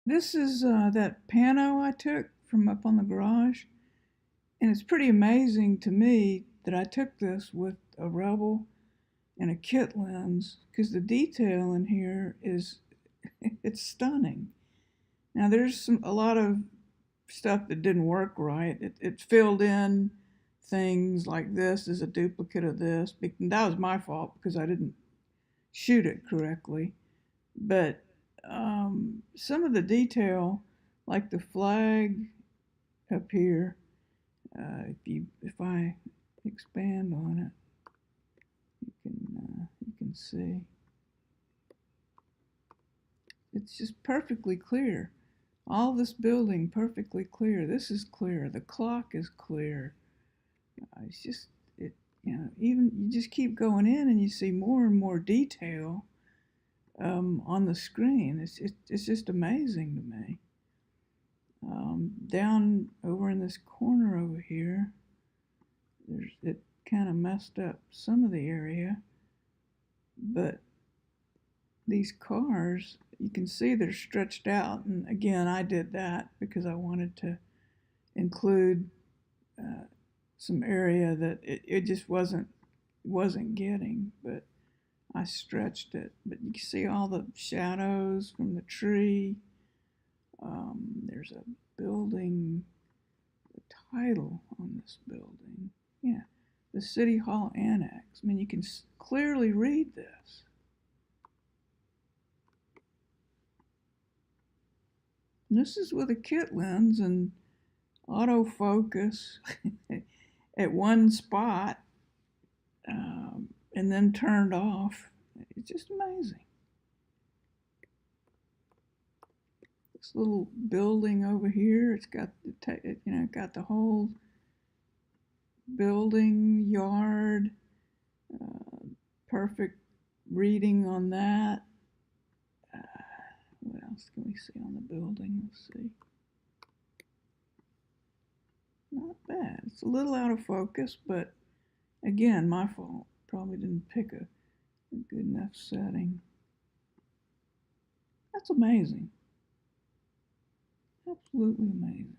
This is that Pano I took from up on the garage. And it's pretty amazing to me that I took this with a Rebel and a kit lens because the detail in here is, it's stunning. Now there's a lot of stuff that didn't work right. It filled in things like this is a duplicate of this. That was my fault because I didn't shoot it correctly. But some of the detail, like the flag up here, if I expand on it, you can see it's just perfectly clear. All this building perfectly clear. This is clear. The clock is clear. It's just even you just keep going in and you see more and more detail on the screen. It's just amazing to me. Down over in this corner over here, it kind of messed up some of the area, but these cars, you can see they're stretched out, and again, I did that because I wanted to include some area that it just wasn't getting, but I stretched it. But you can see all the shadows from the tree. There's a building, the title on this building. Yeah, the City Hall Annex. I mean, you can clearly read this. And this is with a kit lens and autofocus at one spot and then turned off. It's just amazing. This little building over here, it's got got the whole building, yard, perfect reading on that. What else can we see on the building? Let's see. Not bad. It's a little out of focus, but again, my fault. Probably didn't pick a good enough setting. That's amazing. Absolutely amazing.